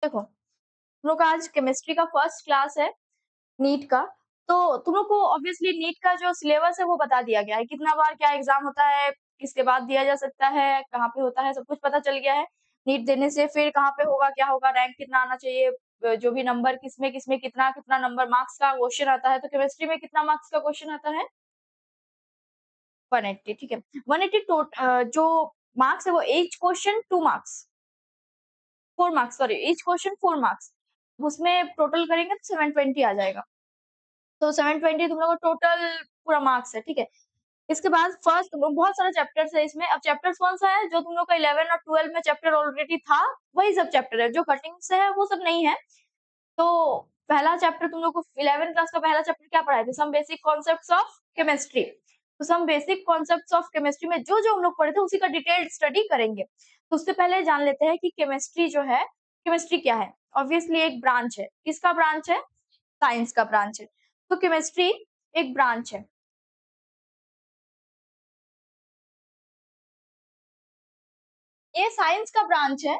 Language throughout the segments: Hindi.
देखो, तुम लोग का आज केमिस्ट्री का फर्स्ट क्लास है नीट का, तो तुम लोग को ऑब्वियसली नीट का जो सिलेबस है वो बता दिया गया है, कितना बार क्या एग्ज़ाम होता है, किसके बाद दिया जा सकता है, कहाँ पे होता है, सब कुछ पता चल गया है। नीट देने से फिर कहाँ पे होगा, क्या होगा, रैंक कितना आना चाहिए, जो भी नंबर किसमें-किसमें कितना-कितना नंबर मार्क्स का क्वेश्चन आता है, तो केमिस्ट्री में कितना मार्क्स का क्वेश्चन आता है? 180 ठीक है। 180 जो मार्क्स है वो each question 2 marks, 4 marks sorry each question 4 marks. उसमें टोटल करेंगे तो 720 आ जाएगा। तो 720 तुम लोगों का टोटल पूरा मार्क्स है, ठीक है? इसके बाद फर्स्ट बहुत सारे चैप्टर्स है इसमें। अब चैप्टर्स कौन-सा है? जो तुम लोग का 11 और 12 में चैप्टर ऑलरेडी था, वही सब चैप्टर है। जो कटिंग से है वो सब नहीं है। तो पहला चैप्टर तुम लोग को 11th क्लास का पहला चैप्टर क्या पढ़ाए थे? Some basic concepts of chemistry. तो some basic concepts of chemistry में जो-जो हम लोग पढ़े थे उसी का डिटेल्ड स्टडी करेंगे। तो उससे पहले जान लेते हैं कि केमिस्ट्री जो है, केमिस्ट्री क्या है? ऑब्वियसली एक ब्रांच है। किसका ब्रांच है? साइंस का ब्रांच है। तो केमिस्ट्री एक ब्रांच है। ये साइंस का ब्रांच है।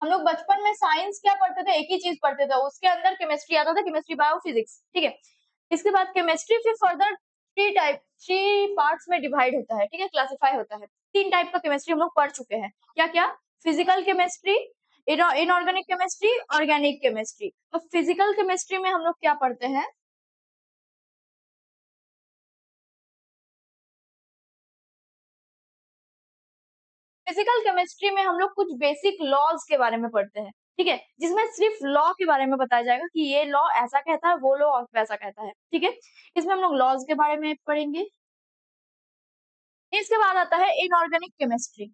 हम लोग बचपन में साइंस क्या पढ़ते थे? एक ही चीज़ पढ़ते थे, उसके अंदर केमिस्ट्री आता था, केमिस्ट्री, बायो, फिजिक्स, ठीक है? इसके बाद केमिस्ट्री फिर फर्दर 3 पार्ट्स में डिवाइड होता है, ठीक है? क्लासिफाई होता है। 3 टाइप का केमिस्ट्री हम लोग पढ़ चुके हैं। क्या-क्या? Physical chemistry, inorganic chemistry, organic chemistry. तो फिजिकल केमिस्ट्री में हम लोग क्या पढ़ते हैं? फिजिकल केमिस्ट्री में हम लोग कुछ बेसिक लॉज़ के बारे में पढ़ते हैं, ठीक है? जिसमें सिर्फ लॉ के बारे में बताया जाएगा कि ये लॉ ऐसा कहता है, वो लॉ वैसा कहता है, ठीक है? इसमें हम लोग लॉज़ के बारे में पढ़ेंगे। इसके बाद आता है इनऑर्गेनिक केमिस्ट्री।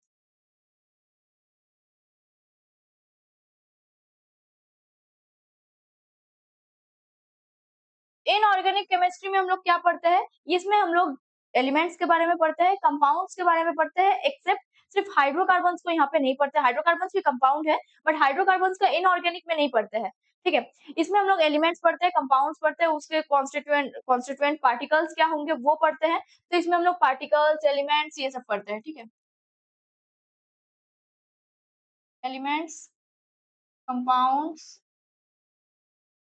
इनऑर्गेनिक केमिस्ट्री में हम लोग क्या पढ़ते हैं? इसमें हम लोग एलिमेंट्स के बारे में पढ़ते हैं, कंपाउंड्स के बारे में पढ़ते हैं, एक्सेप्ट सिर्फ हाइड्रोकार्बन्स को यहाँ पे नहीं पढ़ते। हाइड्रोकार्बन्स भी कंपाउंड है, बट हाइड्रोकार्बन्स का इनऑर्गेनिक में नहीं पढ़ते हैं, ठीक है? इसमें हम लोग एलिमेंट्स पढ़ते हैं, कंपाउंड्स पढ़ते हैं, उसके कॉन्स्टिट्यूएंट कॉन्स्टिट्यूएंट पार्टिकल्स क्या होंगे वो पढ़ते हैं। तो इसमें हम लोग पार्टिकल्स, एलिमेंट्स ये सब पढ़ते हैं, ठीक है? एलिमेंट्स, कंपाउंड्स,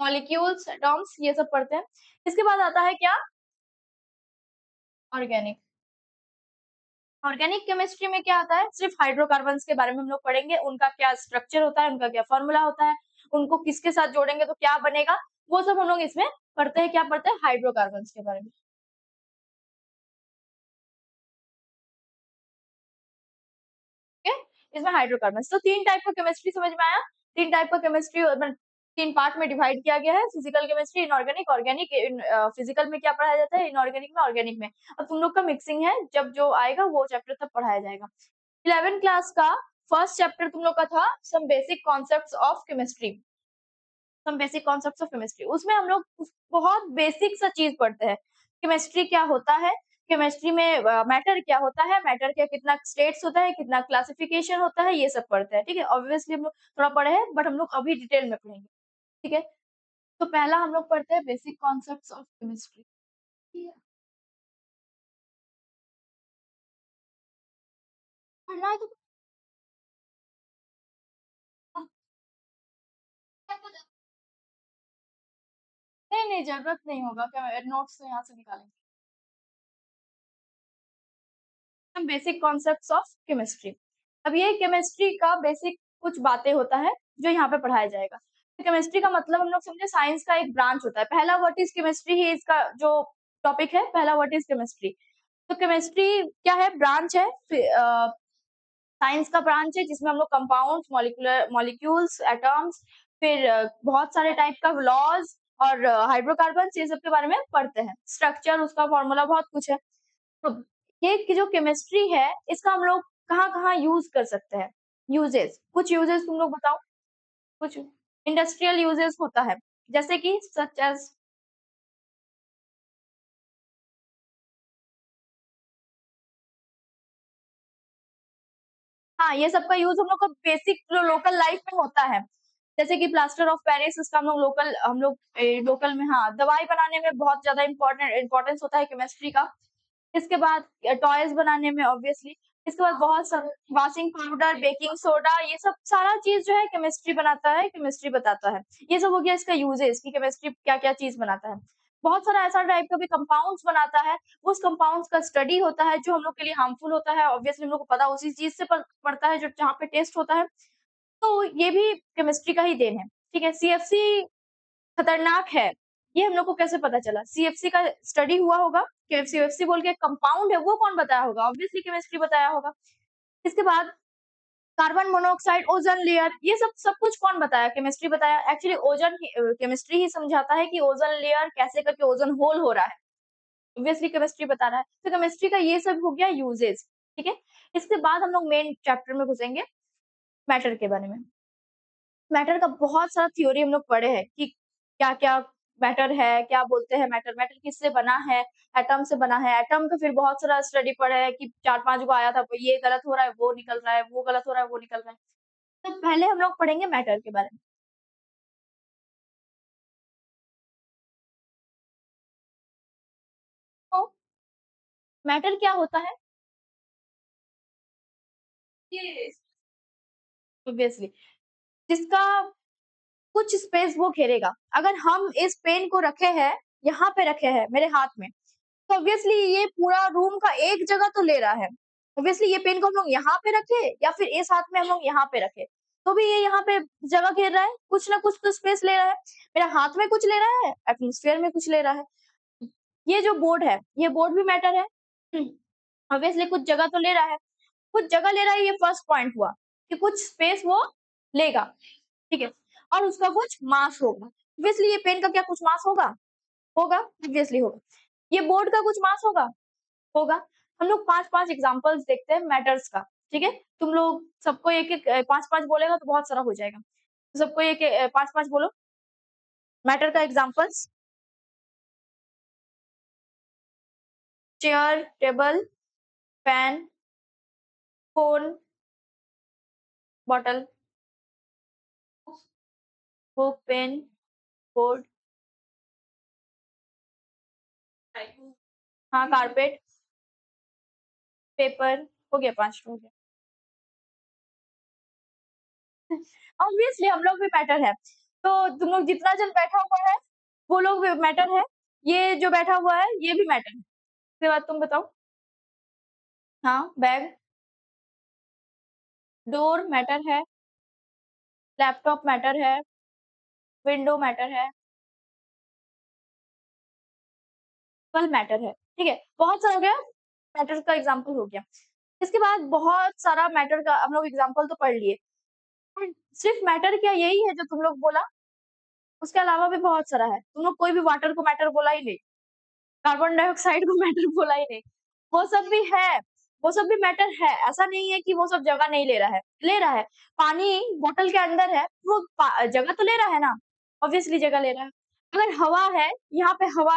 मॉलिक्यूल्स, एटॉम्स ये सब पढ़ते हैं। इसके बाद आता है क्या? ऑर्गेनिक। ऑर्गेनिक केमिस्ट्री में क्या आता है? सिर्फ हाइड्रोकार्बन्स के बारे में हम लोग पढ़ेंगे, उनका क्या स्ट्रक्चर होता है, उनका क्या फ़ॉर्मूला होता है, उनको किसके साथ जोड़ेंगे तो क्या बनेगा, वो सब हम लोग इसमें पढ़ते हैं। क्या पढ़ते हैं? हाइड्रोकार्बन्स के बारे में, ठीक है? इसमें हाइड्रोकार्बन्स तो 3 टाइप का केमिस्ट्री समझ में आया? 3 टाइप का केमिस्ट्री 3 पार्ट में डिवाइड किया गया है, physical chemistry, inorganic, organic. Physical में क्या पढ़ाया जाता है? इनऑर्गेनिक में, ऑर्गेनिक में। अब तुम लोग का मिक्सिंग है, जब जो आएगा वो चैप्टर तब पढ़ाया जाएगा। 11th क्लास का फर्स्ट चैप्टर तुम लोग का था some basic concepts of chemistry. Some basic concepts of chemistry उसमें हम लोग बहुत बेसिक सा चीज पढ़ते हैं। केमिस्ट्री क्या होता है, केमिस्ट्री में मैटर क्या होता है, मैटर क्या कितना स्टेट्स होता है, कितना क्लासिफिकेशन होता है, ये सब पढ़ते हैं, ठीक है? ऑब्वियसली हम लोग थोड़ा पढ़े हैं बट हम लोग अभी डिटेल में पढ़ेंगे, ठीक है? तो पहला हम लोग पढ़ते हैं बेसिक कॉन्सेप्ट्स ऑफ केमिस्ट्री। ठीक है, पढ़ना है तो नहीं नहीं जरूरत नहीं होगा, क्या नोट्स तो यहाँ से निकालेंगे। हम बेसिक कॉन्सेप्ट्स ऑफ केमिस्ट्री। अब ये केमिस्ट्री का बेसिक कुछ बातें होता है जो यहाँ पे पढ़ाया जाएगा। तो केमिस्ट्री का मतलब हम लोग समझे साइंस का एक ब्रांच होता है। पहला व्हाट इज केमिस्ट्री ही इसका जो टॉपिक है, पहला व्हाट इज केमिस्ट्री। तो केमिस्ट्री क्या है? ब्रांच है, साइंस का ब्रांच है जिसमें हम लोग कंपाउंड्स, मॉलिक्यूल्स, एटॉम्स, फिर बहुत सारे टाइप का लॉज और हाइड्रोकार्बन्स ये सब के बारे में पढ़ते हैं। स्ट्रक्चर, उसका फॉर्मूला बहुत कुछ है। तो ये कि जो केमिस्ट्री है इसका हम लोग कहाँ-कहाँ यूज़ कर सकते हैं? यूजेस, कुछ यूजेस तुम लोग बताओ? कुछ इंडस्ट्रियल यूजेस होता है, जैसे कि सच एज़ हाँ, ये सब का यूज़ हम लोग को बेसिक जो लोकल लाइफ में होता है। जैसे कि प्लास्टर ऑफ पेरिस इसका हम लोग लोकल में हाँ, दवाई बनाने में बहुत ज़्यादा इम्पोर्टेंस होता है केमिस्ट्री का। इसके बाद टॉयज़ बनाने में ऑब्वियसली। इसके बाद बहुत सा वॉशिंग पाउडर, बेकिंग सोडा ये सब सारा चीज़ जो है केमिस्ट्री बनाता है, केमिस्ट्री बताता है। ये सब हो गया इसका यूजेज़ कि केमिस्ट्री क्या-क्या चीज़ बनाता है। बहुत सारा ऐसा टाइप का भी कंपाउंड्स बनाता है, उस कंपाउंड्स का स्टडी होता है जो हम लोग के लिए हार्मफुल होता है, ऑब्वियसली हम लोग को पता उसी चीज़ से पड़ता है जो जहाँ पे टेस्ट होता है। तो ये भी केमिस्ट्री का ही देन है, ठीक है? सीएफसी खतरनाक है, ये हम लोग को कैसे पता चला? सीएफसी का स्टडी हुआ होगा, कि सीएफसी बोल के एक कंपाउंड है, वो कौन बताया होगा? ऑब्वियसली केमिस्ट्री बताया होगा। इसके बाद कार्बन मोनोऑक्साइड, ओज़ोन लेयर ये सब सब कुछ कौन बताया? केमिस्ट्री बताया। एक्चुअली केमिस्ट्री ही समझाता है कि ओज़ोन लेयर कैसे करके ओज़ोन होल हो रहा है। ऑब्वियसली केमिस्ट्री बता रहा है। तो केमिस्ट्री का ये सब हो गया यूजेज़, ठीक है? इसके बाद हम लोग मेन चैप्टर में घुसेंगे, मैटर के बारे में। मैटर का बहुत सारा थ्योरी हम लोग पढ़े हैं कि क्या-क्या मैटर है, क्या बोलते हैं मैटर, मैटर किससे बना है, एटम से बना है, एटम का फिर बहुत सारा स्टडी पढ़े हैं कि 4-5 गो आया था, ये गलत हो रहा है, वो निकल रहा है, वो गलत हो रहा है, वो निकल रहा है। तो पहले हम लोग पढ़ेंगे मैटर के बारे में। तो मैटर क्या होता है? ये ऑब्वियसली जिसका कुछ स्पेस वो घेरेगा। अगर हम इस पेन को रखे हैं, यहाँ पे रखे हैं मेरे हाथ में, तो ऑब्वियसली ये पूरा रूम का एक जगह तो ले रहा है। ऑब्वियसली ये पेन को हम लोग यहाँ पे रखे या फिर इस हाथ में हम लोग यहाँ पे रखे, तो भी ये यहाँ पे जगह घेर रहा है, कुछ ना कुछ तो स्पेस ले रहा है। मेरा हाथ में कुछ ले रहा है, एटमॉस्फेयर में कुछ ले रहा है। ये जो बोर्ड है, ये बोर्ड भी मैटर है। ऑब्वियसली कुछ जगह तो ले रहा है। कुछ जगह ले रहा है ये फर्स्ट पॉइंट हुआ, कि कुछ स्पेस वो लेगा, ठीक है? और उसका कुछ मास होगा। ऑब्वियसली ये पेन का क्या कुछ मास होगा? होगा, ऑब्वियसली होगा। ये बोर्ड का कुछ मास होगा? होगा। हम लोग 5-5 एग्ज़ाम्पल्स देखते हैं मैटर्स का, ठीक है? तुम लोग सबको एक-एक 5-5 बोलेगा तो बहुत सारा हो जाएगा। तो सबको 5-5 बोलो मैटर का examples. Chair, table, pen, phone, bottle, book, pen, board, हाँ, कारपेट, पेपर हो गया 5 हो गया। ऑब्वियसली हम लोग भी मैटर है। तो तुम लोग जितना जन बैठा हुआ है, वो लोग भी मैटर है। ये जो बैठा हुआ है, ये भी मैटर है। उसके बाद तुम बताओ? हाँ, बैग, डोर मैटर है, लैपटॉप मैटर है, विंडो मैटर है, फल मैटर है। ठीक है? बहुत सा हो गया, मैटर का एग्ज़ाम्पल हो गया। इसके बाद बहुत सारा मैटर का हम लोग एग्ज़ाम्पल तो पढ़ लिए। सिर्फ मैटर क्या यही है जो तुम लोग बोला? उसके अलावा भी बहुत सारा है। तुम लोग कोई भी वाटर को मैटर बोला ही नहीं। कार्बन डाइऑक्साइड को मैटर बोला ही नहीं। वो सब भी है, वो सब भी मैटर है। ऐसा नहीं है कि वो सब जगह नहीं ले रहा है, ले रहा है। पानी बॉटल के अंदर है, वो जगह तो ले रहा है ना, ऑब्वियसली जगह ले रहा है। अगर हवा है, यहाँ पे हवा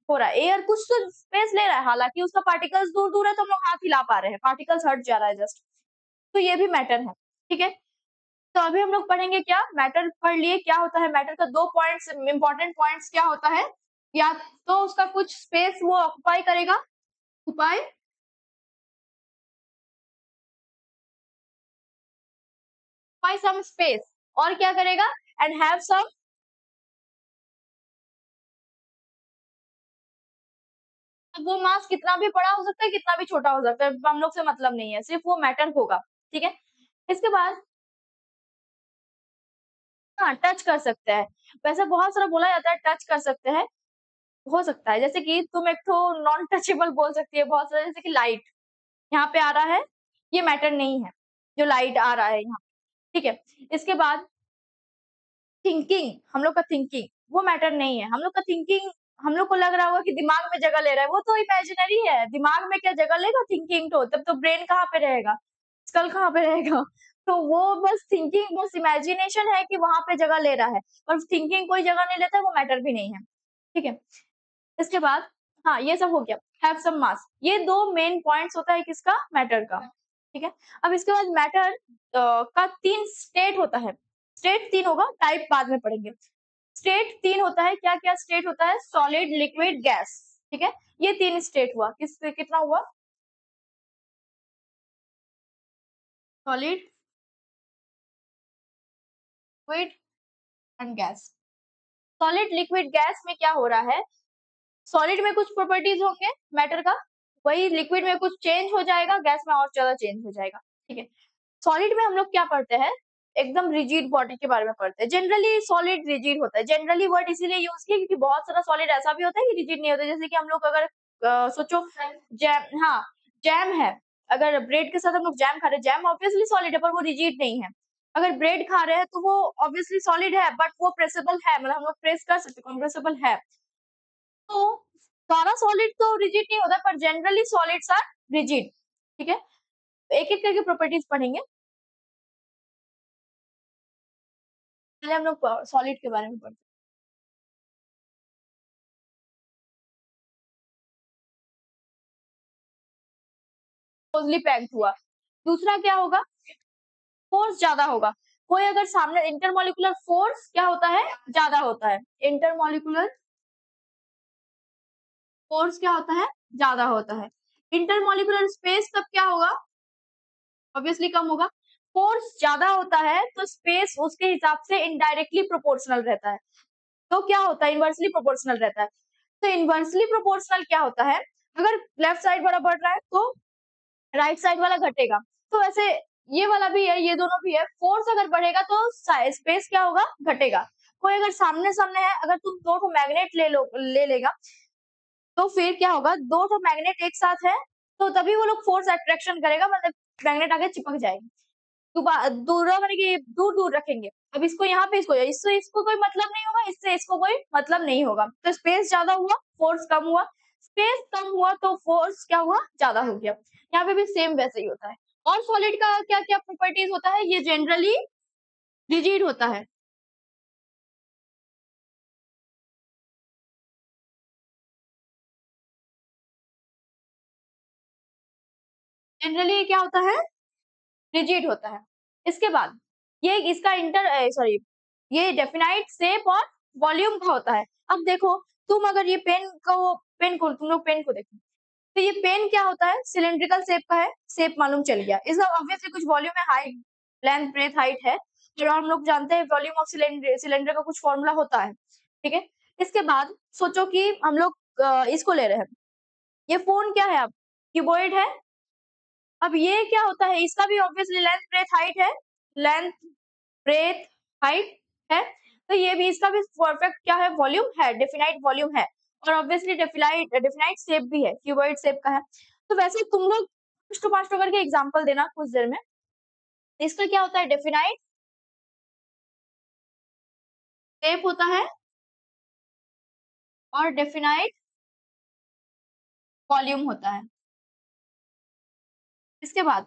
हो रहा है, एयर कुछ तो स्पेस ले रहा है, हालाँकि उसका पार्टिकल्स दूर-दूर है तो हम लोग हाथ हिला पा रहे हैं, पार्टिकल्स हट जा रहा है जस्ट। तो ये भी मैटर है, ठीक है? तो अभी हम लोग पढ़ेंगे क्या? मैटर पढ़ लिए, क्या होता है मैटर का 2 पॉइंट्स इम्पोर्टेंट पॉइंट्स क्या होता है? या तो उसका कुछ स्पेस वो ऑक्युपाई करेगा, ऑक्युपाई ऑक्युपाई सम स्पेस और क्या करेगा? एंड हैव सम अब वो मास कितना भी बड़ा हो सकता है, कितना भी छोटा हो सकता है, हम लोग से मतलब नहीं है, सिर्फ वो मैटर होगा, ठीक है? इसके बाद हाँ, टच कर सकते हैं। वैसे बहुत सारा बोला जाता है टच कर सकते हैं, हो सकता है, जैसे कि तुम एक तो नॉन टचेबल बोल सकती है बहुत सारा जैसे कि लाइट, यहाँ पे आ रहा है, ये मैटर नहीं है, जो लाइट आ रहा है यहाँ, ठीक है? इसके बाद थिंकिंग, हम लोग का थिंकिंग, वो मैटर नहीं है। हम लोग का थिंकिंग हम लोग को लग रहा होगा कि दिमाग में जगह ले रहा है, वो तो इमेजिनरी है। दिमाग में क्या जगह लेगा थिंकिंग तो, तब तो ब्रेन कहाँ पे रहेगा? स्कल कहाँ पे रहेगा? तो वो बस थिंकिंग बस इमेजिनेशन है कि वहाँ पे जगह ले रहा है, और थिंकिंग कोई जगह नहीं लेता है, वो मैटर भी नहीं है। ठीक है? इसके बाद हाँ, ये सब हो गया। हैव सम मास ये 2 मेन पॉइंट्स होता है किसका? मैटर का। ठीक है? अब इसके बाद मैटर का 3 स्टेट होता है। स्टेट 3 होगा, टाइप बाद में पढ़ेंगे। स्टेट 3 होता है, क्या-क्या स्टेट होता है? सॉलिड, लिक्विड, गैस, ठीक है? ये 3 स्टेट हुआ, कितना हुआ? Solid, liquid and gas. Solid, liquid, gas में क्या हो रहा है, सॉलिड में कुछ प्रॉपर्टीज होंगे मैटर का, वही लिक्विड में कुछ चेंज हो जाएगा, गैस में और ज्यादा चेंज हो जाएगा। ठीक है, सॉलिड में हम लोग क्या पढ़ते हैं, एकदम रिजिड बॉडी के बारे में पढ़ते हैं। जनरली सॉलिड रिजिड होता है, जनरली वर्ड इसीलिए यूज किया क्योंकि बहुत सारा सॉलिड ऐसा भी होता है कि रिजिड नहीं होता। जैसे कि हम लोग अगर सोचो जैम, हाँ जैम है, अगर ब्रेड के साथ हम लोग जैम खा रहे हैं, जैम ऑब्वियसली सॉलिड है पर वो रिजिड नहीं है। अगर ब्रेड खा रहे हैं तो वो ऑब्वियसली सॉलिड है बट वो प्रेसेबल है, मतलब हम लोग प्रेस कर सकते हैं, कंप्रेसिबल है। तो सारा सॉलिड तो रिजिड नहीं होता पर जनरली सॉलिड्स आर रिजिड। ठीक है, एक एक करके प्रॉपर्टीज पढ़ेंगे। पहले हम लोग सॉलिड के बारे में पढ़ते हैं। क्लोजली पैक्ड हुआ। दूसरा क्या होगा, फोर्स ज्यादा होगा। कोई अगर सामने, इंटरमोलिकुलर फोर्स क्या होता है, ज्यादा होता है। इंटरमोलिकुलर फोर्स क्या होता है, ज्यादा होता है। इंटरमोलिकुलर स्पेस तब क्या होगा, ऑब्वियसली कम होगा। फोर्स ज्यादा होता है तो स्पेस उसके हिसाब से इनडायरेक्टली प्रोपोर्शनल रहता है। तो क्या होता है, इनवर्सली प्रोपोर्शनल रहता है। तो इनवर्सली प्रोपोर्शनल क्या होता है, अगर लेफ्ट साइड बड़ा बढ़ रहा है तो राइट साइड वाला घटेगा। तो वैसे ये वाला भी है, ये दोनों भी है। फोर्स अगर बढ़ेगा तो स्पेस क्या होगा, घटेगा। कोई अगर सामने सामने है, अगर तुम दो ठो मैग्नेट ले लेगा तो फिर क्या होगा, दो ठो मैग्नेट एक साथ है तो तभी वो लोग फोर्स अट्रैक्शन करेगा, मतलब मैग्नेट आगे चिपक जाएगी। दूर माने कि दूर दूर रखेंगे। अब इसको यहाँ पे, इससे इसको कोई मतलब नहीं होगा, इससे इसको कोई मतलब नहीं होगा। तो स्पेस ज्यादा हुआ, फोर्स कम हुआ। स्पेस कम हुआ तो फोर्स क्या हुआ, ज्यादा हो गया। यहाँ पे भी सेम वैसे ही होता है। और सॉलिड का क्या क्या प्रॉपर्टीज होता है, ये जनरली रिजिड होता है। जनरली क्या होता है, रिजिड होता है। इसके बाद ये इसका सॉरी, ये डेफिनाइट शेप और वॉल्यूम का होता है। अब देखो, तुम अगर ये तुम लोग पेन को देखो, तो ये पेन क्या होता है, सिलिंड्रिकल शेप का है, शेप मालूम चल गया। इसका ऑब्वियसली कुछ वॉल्यूम है, हाइट, लेंथ, ब्रेथ, हाइट है। फिर हम लोग जानते हैं वॉल्यूम ऑफ सिलेंडर, सिलेंडर का कुछ फॉर्मूला होता है। ठीक है, इसके बाद सोचो कि हम लोग इसको ले रहे हैं, ये फोन क्या है, अब कीबोर्ड है। अब ये क्या होता है, इसका भी ऑब्वियसली लेंथ, ब्रेथ, हाइट है। लेंथ, ब्रेथ, हाइट है। तो ये भी, इसका भी परफेक्ट क्या है, वॉल्यूम है, डेफिनाइट वॉल्यूम है। और ऑब्वियसली डेफिनाइट डेफिनाइट शेप भी है, क्यूबॉइड शेप का है। तो वैसे तुम लोग कुछ तो पांच करके एग्जांपल देना कुछ देर में। इसका क्या होता है, डेफिनाइट शेप होता है और डेफिनाइट वॉल्यूम होता है। इसके बाद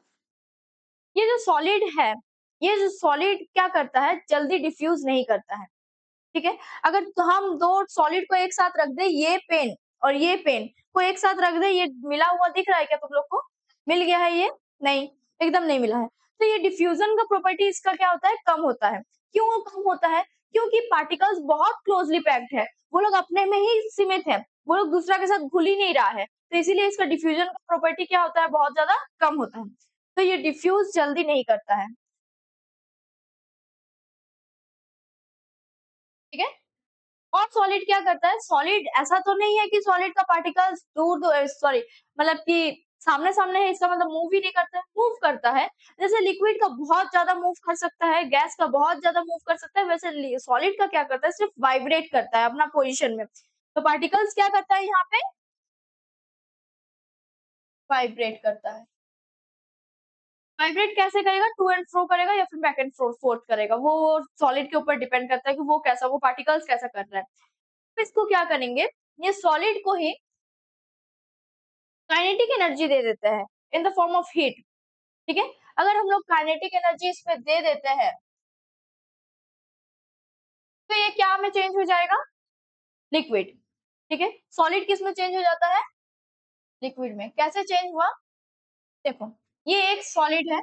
ये जो सॉलिड है, ये जो सॉलिड क्या करता है, जल्दी डिफ्यूज नहीं करता है। ठीक है, अगर तो हम दो सॉलिड को एक साथ रख दे, ये पेन और ये पेन को एक साथ रख दे, ये मिला हुआ दिख रहा है क्या तुम लोग को, मिल गया है ये, नहीं, एकदम नहीं मिला है। तो ये डिफ्यूजन का प्रॉपर्टी इसका क्या होता है, कम होता है। क्यों वो कम होता है, क्योंकि पार्टिकल्स बहुत क्लोजली पैक्ड है, वो लोग अपने में ही सीमित है, वो लोग दूसरा के साथ घुल ही नहीं रहा है। तो इसीलिए इसका डिफ्यूजन का प्रॉपर्टी क्या होता है, बहुत ज्यादा कम होता है। तो ये डिफ्यूज जल्दी नहीं करता है। ठीक है, और सॉलिड क्या करता है, सॉलिड ऐसा तो नहीं है कि सॉलिड का पार्टिकल्स दूर दूर, सॉरी मतलब कि सामने सामने है, इसका मतलब मूव ही नहीं करता है, मूव करता है। जैसे लिक्विड का बहुत ज्यादा मूव कर सकता है, गैस का बहुत ज्यादा मूव कर सकता है, वैसे सॉलिड का क्या करता है, सिर्फ वाइब्रेट करता है अपना पोजिशन में। तो पार्टिकल्स क्या करता है यहाँ पे, वाइब्रेट करता है। वाइब्रेट कैसे करेगा, टू एंड फ्रो करेगा या फिर बैक एंड फोर्थ करेगा, वो सॉलिड के ऊपर डिपेंड करता है कि वो कैसा, वो पार्टिकल्स कैसा कर रहा है। तो इसको क्या करेंगे, ये सॉलिड को ही काइनेटिक एनर्जी दे देते हैं in the form of heat. ठीक है, अगर हम लोग काइनेटिक एनर्जी इसमें दे देते हैं तो ये क्या में चेंज हो जाएगा, लिक्विड। ठीक है, सॉलिड किस में चेंज हो जाता है, लिक्विड में। कैसे चेंज हुआ, देखो ये एक सॉलिड है,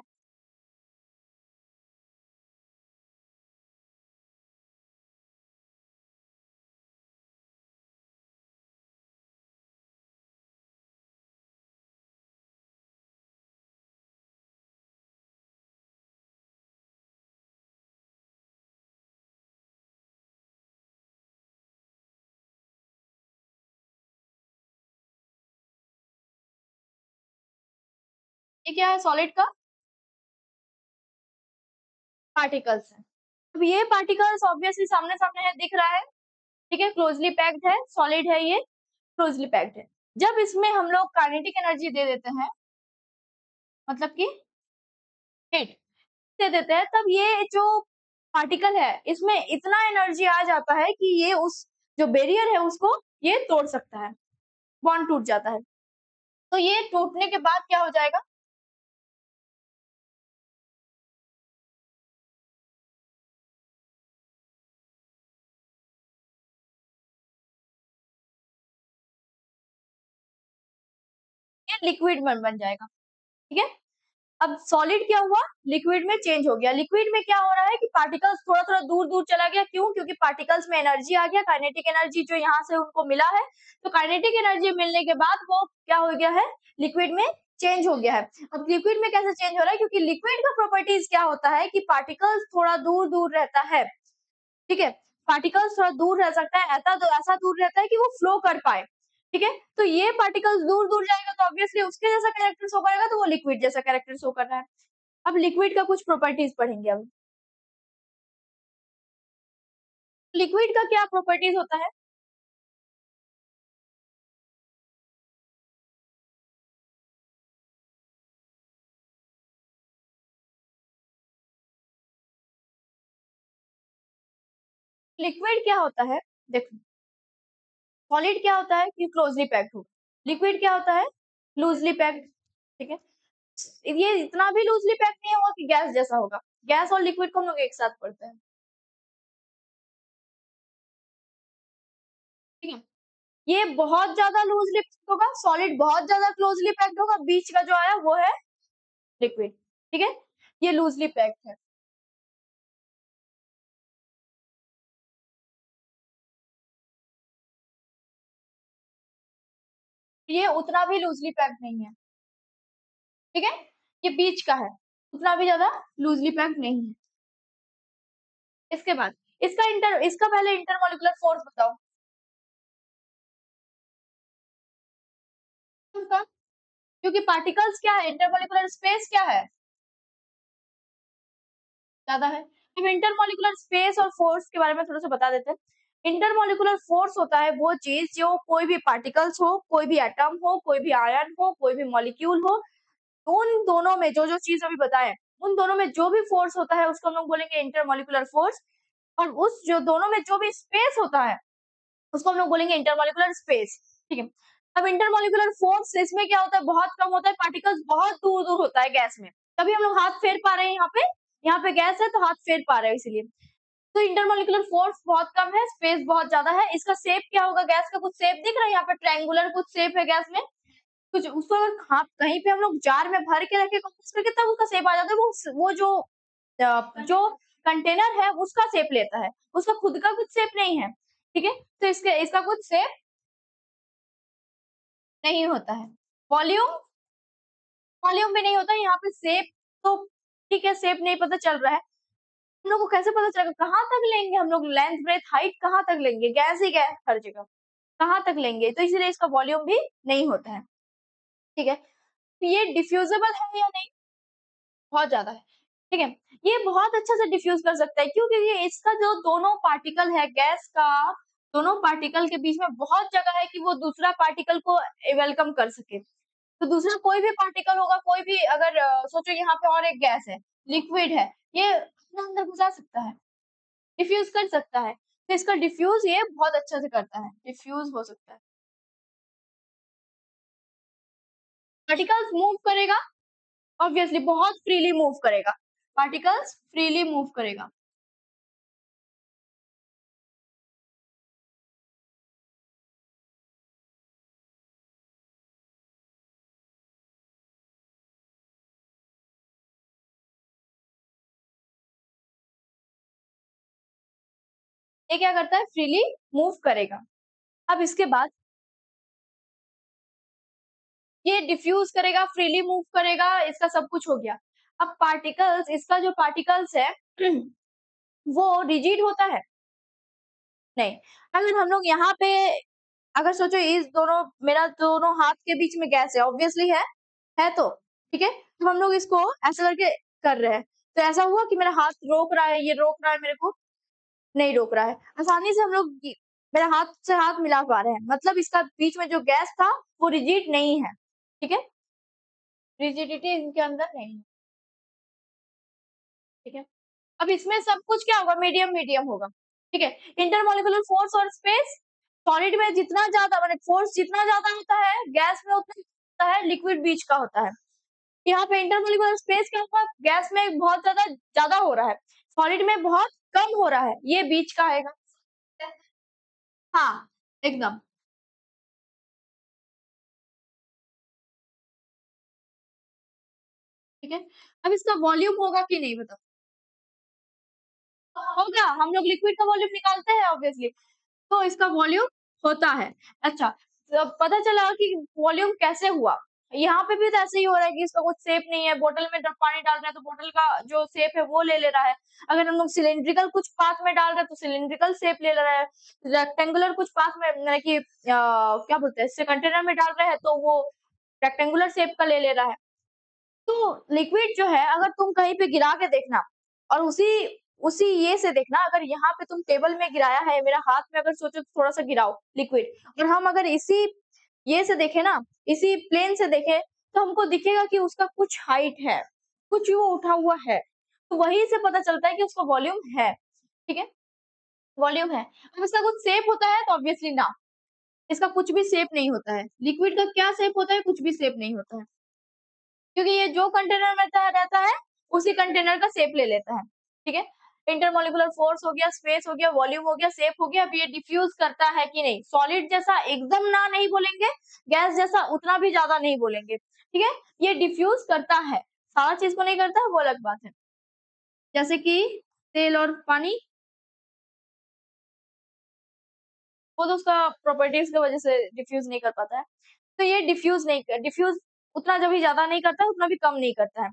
ये क्या है सॉलिड का? पार्टिकल्स है। अब ये पार्टिकल्स ऑब्वियसली सामने-सामने है, दिख रहा है, ठीक है? क्लोज़ली पैक्ड है, सॉलिड है ये, क्लोज़ली पैक्ड है। जब इसमें हम लोग काइनेटिक एनर्जी दे देते हैं, मतलब कि हीट दे देते हैं, तब ये जो पार्टिकल है, इसमें इतना एनर्जी आ जाता है कि ये उस जो बैरियर है उसको ये तोड़ सकता है, बॉन्ड टूट जाता है। तो ये टूटने के बाद क्या हो जाएगा? ये लिक्विड में बन जाएगा, ठीक है? अब सॉलिड क्या हुआ? लिक्विड में चेंज हो गया। लिक्विड में क्या हो रहा है कि पार्टिकल्स थोड़ा-थोड़ा दूर-दूर चला गया, क्यों? क्योंकि पार्टिकल्स में एनर्जी आ गया, काइनेटिक एनर्जी जो यहाँ से उनको मिला है, तो काइनेटिक एनर्जी मिलने के बाद वो क्या हो गया है? लिक्विड में चेंज हो गया है। अब लिक्विड में कैसे चेंज हो रहा है? क्योंकि लिक्विड का प्रॉपर्टीज क्या होता है कि पार्टिकल्स थोड़ा दूर-दूर रहता है, ठीक है? पार्टिकल्स थोड़ा दूर रह सकता है, ऐसा दूर रहता है कि वो फ्लो कर पाए, ठीक है? तो ये पार्टिकल्स दूर-दूर जाएगा तो ऑब्वियसली उसके जैसा कैरेक्टर शो करेगा, तो वो लिक्विड जैसा कैरेक्टर शो कर रहा है। अब लिक्विड का कुछ प्रॉपर्टीज पढ़ेंगे अब। लिक्विड का क्या प्रॉपर्टीज होता है? लिक्विड क्या होता है? देखो, सॉलिड क्या होता है कि क्लोज़ली पैक्ड हो। लिक्विड क्या होता है? लूज़ली पैक्ड, ठीक है? ये इतना भी लूज़ली पैक्ड नहीं होगा कि गैस जैसा होगा। गैस और लिक्विड को हम लोग एक साथ पढ़ते हैं, ठीक है? ये बहुत ज़्यादा लूज़ली पैक्ड होगा, सॉलिड बहुत ज़्यादा क्लोज़ली पैक्ड होगा, बीच का जो आया वो है लिक्विड, ठीक है? ये लूज़ली पैक्ड है। ये उतना भी लूज़ली पैक्ड नहीं है, ठीक है? ये बीच का है, उतना भी ज़्यादा लूज़ली पैक्ड नहीं है। इसके बाद इसका पहले इंटरमॉलिक्यूलर फोर्स बताओ। उनका क्योंकि पार्टिकल्स क्या है, इंटरमॉलिक्यूलर स्पेस क्या है? ज़्यादा है। अब इंटरमॉलिक्यूलर स्पेस और फोर्स के बारे में थोड़ा-सा बता देते हैं। इंटरमॉलिक्यूलर फोर्स होता है वो चीज़ जो कोई भी पार्टिकल्स हो, कोई भी एटम हो, कोई भी आयन हो, कोई भी मॉलिक्यूल हो, उन दोनों में जो-जो चीज़ अभी बताएँ, उन दोनों में जो भी फोर्स होता है उसको हम लोग बोलेंगे इंटरमॉलिक्यूलर फोर्स, और उस जो दोनों में जो भी स्पेस होता है उसको हम लोग बोलेंगे इंटरमॉलिक्यूलर स्पेस, ठीक है? अब इंटरमॉलिक्यूलर फोर्स इसमें क्या होता है, बहुत कम होता है, पार्टिकल्स बहुत दूर-दूर होता है गैस में। तभी हम लोग हाथ फेर पा रहे हैं यहाँ पे गैस है तो हाथ फेर पा रहे हैं इसीलिए। तो इंटरमॉलिक्यूलर फोर्स बहुत कम है, स्पेस बहुत ज़्यादा है। इसका शेप क्या होगा, गैस का कुछ शेप दिख रहा है यहाँ पे, ट्रायंगुलर कुछ शेप है गैस में। कुछ उसको अगर हाँ, कहीं पे हम लोग जार में भर के रखें कंप्रेस करके तब उसका शेप आ जाता है। वो जो कंटेनर है उसका शेप लेता है। उसका खुद का कुछ शेप नहीं है, ठीक है? तो इसके इसका कुछ शेप नहीं होता है। वॉल्यूम वॉल्यूम भी नहीं होता है, यहाँ पे शेप तो ठीक है, शेप नहीं पता चल रहा है। हम लोग को कैसे पता चलेगा, कहाँ तक लेंगे हम लोग, लेंथ, ब्रेथ, हाइट कहाँ तक लेंगे? गैस ही गैस हर जगह, कहाँ तक लेंगे? तो इसीलिए इसका वॉल्यूम भी नहीं होता है, ठीक है? तो ये डिफ्यूज़ेबल है या नहीं? बहुत ज़्यादा है, ठीक है? ये बहुत अच्छे से डिफ्यूज़ कर सकता है, क्यों? क्योंकि इसका जो दोनों पार्टिकल है गैस का, दोनों पार्टिकल के बीच में बहुत जगह है कि वो दूसरा पार्टिकल को वेलकम कर सके। तो दूसरा कोई भी पार्टिकल होगा, कोई भी अगर सोचो यहाँ पे और एक गैस है, लिक्विड है, ये अपने अंदर घुसा सकता है, डिफ्यूज़ कर सकता है। तो इसका डिफ्यूज़ ये बहुत अच्छे से करता है, डिफ्यूज़ हो सकता है। पार्टिकल्स मूव करेगा, ऑब्वियसली बहुत फ्रीली मूव करेगा। पार्टिकल्स फ्रीली मूव करेगा। ये क्या करता है? फ्रीली मूव करेगा। अब इसके बाद ये डिफ्यूज़ करेगा, फ्रीली मूव करेगा, इसका सब कुछ हो गया। अब पार्टिकल्स, इसका जो पार्टिकल्स है वो रिजिड होता है? नहीं। अगर हम लोग यहाँ पे अगर सोचो इस दोनों मेरा दोनों हाथ के बीच में गैस है, ऑब्वियसली है तो, ठीक है? तो हम लोग इसको ऐसा करके कर रहे हैं, तो ऐसा हुआ कि मेरा हाथ रोक रहा है, ये रोक रहा है मेरे को, नहीं रोक रहा है। आसानी से हम लोग मेरा हाथ से हाथ मिला पा रहे हैं, मतलब इसका बीच में जो गैस था वो रिजिड नहीं है, ठीक है? रिजिडिटी इनके अंदर नहीं है, ठीक है? अब इसमें सब कुछ क्या होगा, मीडियम-मीडियम होगा, ठीक है? इंटरमॉलिक्यूलर फोर्स और स्पेस, सॉलिड में जितना ज़्यादा माने फोर्स जितना ज़्यादा होता है, गैस में उतना ही होता है, लिक्विड बीच का होता है। यहाँ पे इंटरमॉलिक्यूलर स्पेस क्या होगा, गैस में बहुत ज़्यादा ज़्यादा हो रहा है, सॉलिड में बहुत कम हो रहा है, ये बीच का आएगा। हाँ, एकदम, ठीक है? अब इसका वॉल्यूम होगा कि नहीं बताओ? होगा, हम लोग लिक्विड का वॉल्यूम निकालते हैं ऑब्वियसली। तो इसका वॉल्यूम होता है। अच्छा, तो पता चला कि वॉल्यूम कैसे हुआ? यहाँ पे भी तो ऐसे ही हो रहा है कि इसका कुछ शेप नहीं है, बोतल में जब पानी डाल रहे हैं तो बोतल का जो शेप है वो ले ले रहा है। अगर हम लोग सिलिंड्रिकल कुछ पाथ में डाल रहे हैं तो सिलिंड्रिकल शेप ले ले रहा है। रेक्टेंगुलर कुछ पाथ में माने कि क्या बोलते हैं इससे कंटेनर में डाल रहे हैं तो वो रेक्टेंगुलर शेप का ले ले रहा है। तो लिक्विड जो है अगर तुम कहीं पे गिरा के देखना और उसी उसी ये से देखना, अगर यहाँ पे तुम टेबल में गिराया है, मेरा हाथ में अगर सोचो थोड़ा सा गिराओ लिक्विड और हम अगर इसी ये से देखें ना, इसी प्लेन से देखें तो हमको दिखेगा कि उसका कुछ हाइट है, कुछ वो उठा हुआ है, तो वहीं से पता चलता है कि उसका वॉल्यूम है, ठीक है? वॉल्यूम है। अब इसका कुछ शेप होता है तो ऑब्वियसली ना, इसका कुछ भी शेप नहीं होता है। लिक्विड का क्या शेप होता है? कुछ भी शेप नहीं होता है। क्योंकि ये जो कंटेनर में रहता है, उसी कंटेनर का शेप ले लेता है, ठीक है? इंटरमॉलिक्यूलर फोर्स हो गया, स्पेस हो गया, वॉल्यूम हो गया, शेप हो गया, अब ये डिफ्यूज करता है कि नहीं? सॉलिड जैसा एकदम ना नहीं बोलेंगे, गैस जैसा उतना भी ज़्यादा नहीं बोलेंगे, ठीक है? ये डिफ्यूज करता है, सारा चीज़ को नहीं करता है, वो अलग बात है। जैसे कि तेल और पानी, वो तो उसका प्रॉपर्टीज़ की वजह से डिफ्यूज नहीं कर पाता है। तो ये डिफ्यूज उतना जब भी ज़्यादा नहीं करता है, उतना भी कम नहीं करता है।